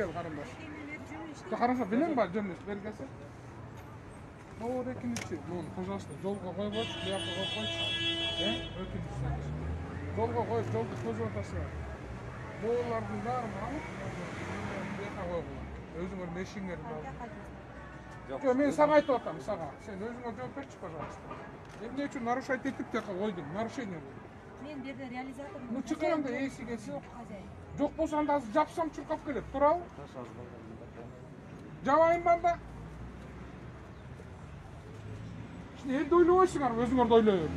kел карындаш. Караса билем ба жөн эмес, бери келсе. Могу экинчи, муну, пожалуйста, жолго койбойчу, буяка коюп койчу. Өкүнчү. Жолго коюп, жолду көзүп атасың. Моулардын баарын алып, буяка койгула. Өзүңөр мешиңерди алып. Жок, мен сага айтып атам, сага. Сен өзүңө жооп берчи, пожалуйста. Эмне үчүн нарушать этип тияка койдуң? Нарушение бул. Мен берде реализатор. Ну чыгам да эси келсин. Жок, хозяин. Жок болсо анда азыр жапсам чуркап келет, туурабы? Жабайын ба анда? Элди ойлобойсуңар, өзүңөрдү ойлой бер.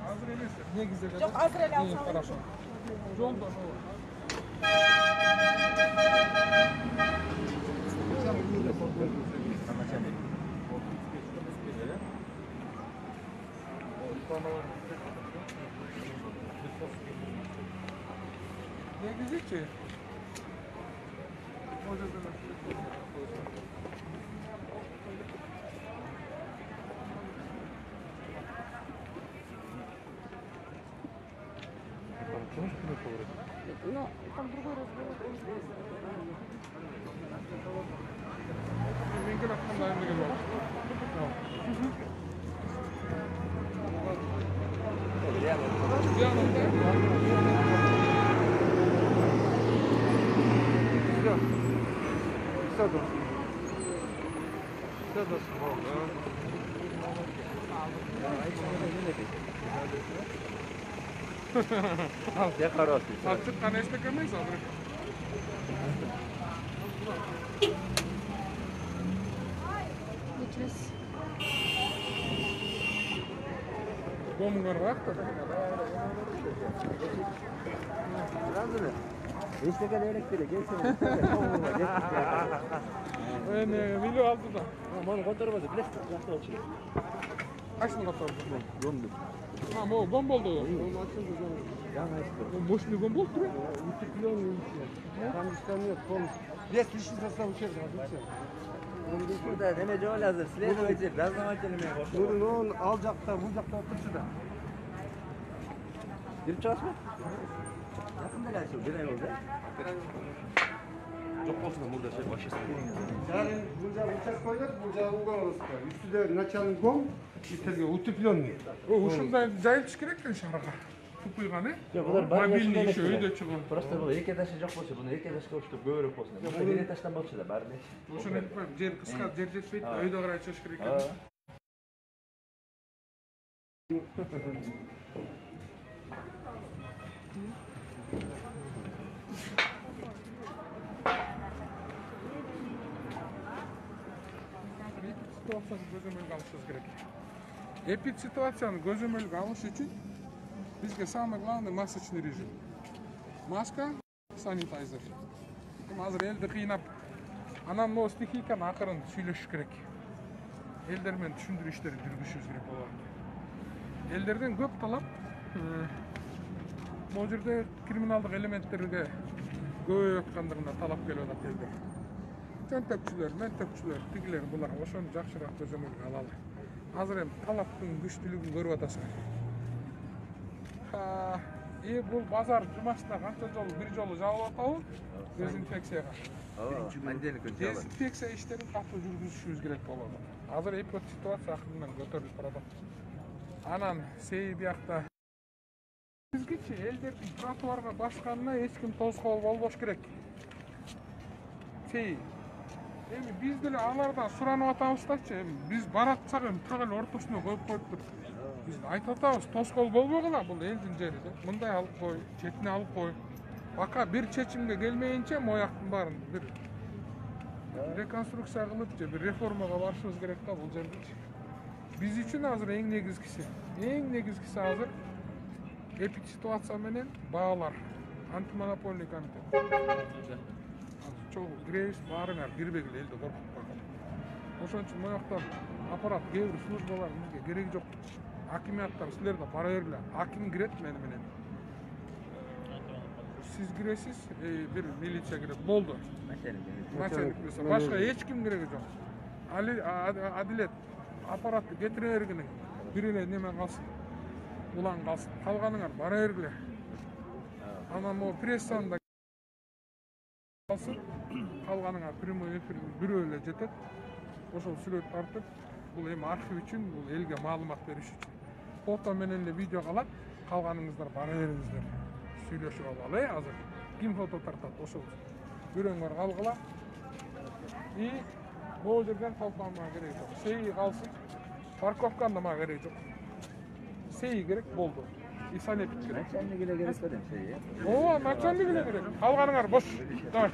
Азыр эмес, негизи эле. Жок, азыр эле алсам. Хорошо. Жолдо. Негизичи. Ну, там другой разговор. Мен келе атканда эмне бар? Я хороший. Артык конечно эмес азыр. Geçiriz. Gomungар бакты. Разумеется. Эчтеке электр келсең. Эне билип алды да. Маны которбады, билесиз, жакта болчу. Кайсыны каторду? Гомду. Могу гом болду. Жаңа айтты. Мощный гом болду. Утеплённый. Там нет, полностью. Весь личный состав учебного. Burada neme jol hazır. Следователь, дознаватель мен кошто. Ну, ал жакта, бул жакта турчу да. Кирип чыгасызбы? Жакында эле ачыл, бир ай болду. Жок болсун да мурда вообще спорный. Жарын бул жак участкалар, бул жак уголовка. Үстүдө начальный гом, иттерге утеплённый. Ушундай жайылыш керек экен шаарга. Тупуйган, Жок, булар мобильный иши өйдө чыгып. Просто бул эки этажы жок болчу, буну эки этажга коштуп көбүрөөк болсун. Бул бир этаждан болчу да баары нечи. Ошону айтып коем, жер кыска, жер жетпейт, өйдө карай чыгыш керек экен. Ситуацияны көзөмөлгө алышыбыз керек. Эпид ситуацияны көзөмөлгө алыш үчүн бизге самый главный масочный режим. Маска, санитайзер. Азыр элди кыйнап, анан могу стихийканы акырын сүйлөшүш керек. Элдер менен түшүндүрүү иштерин жүргүзүшүбүз керек болот. Элдерден көп талап бул жерде криминалдык элементтерге көбөйүп аткандыгына талап келип атат элдер. Төнтөкчүлөр, ментөкчүлөр, тигилер булар ошону жакшыраак көзөмөлгө алалы. Азыр эми талаптын күчтүүлүгүн көрүп атасыңар. Бул базар жумасына канча жолу бир жолу жабылып атабы? Дезинфекцияга. Понедельник күнү жабылат. Дезинфекция иштерин катуу жүргүзүшүбүз керек болот. Азыр эпид ситуация акырынан көтөрүлүп баратат. Анан сей биякта бизгечи элдердин тротуарга басканына эч ким тоскоол болбош керек. Сей эми биз деле алардан суранып атабыз-дачы, эми биз баратсак эми так эле ортосуна коюп коюптур. Биз айтып атабыз, тоскоол болбогула, бул элдин жери деп. Мындай алып кой, четине алып кой. Бака бир чечимге келмейинче мояктын баарын бир реконструкция кылып же бир реформага барышыбыз керек да бул жерде. Биз үчүн азыр эң негизгиси азыр эпид ситуация менен баалар, антимонопольный комитет. Чогуу грейс баарыңар кирбегиле, элди коркуп койгон. Ошон үчүн мояктан аппарат, кээ бир службалар бизге кереги жок. Акимияттар силерде бара бергиле. Аким кирет менен. Сиз киресиз, бир милиция кирет. Болду. Начальник. Башка эч ким кереги жок. Адилет аппаратты кетире бергине бир эле неме калсын, улан калсын, калганыңар бара бергиле. Анан могу прессаны да калсын, калганыңар прямой эфир бирөө эле жетет. Ошол сүрөт тартып, бул эми архив үчүн, бул элге маалымат бериш үчүн. Фото менен эле видео калат, калганыңыздар бара бериңиздер. Сүйлөшүп алалы азыр. Ким фото тартат ошол. Бирөөңөр калгыла. И бул жерден толтонмага керек жок. Сей калсын. Парковканда мага керек жок. Сей керек болду. И санепит керек. Начальник эле керек элем сей. Ооба, начальник эле керек. Калганыңар бош. Давай.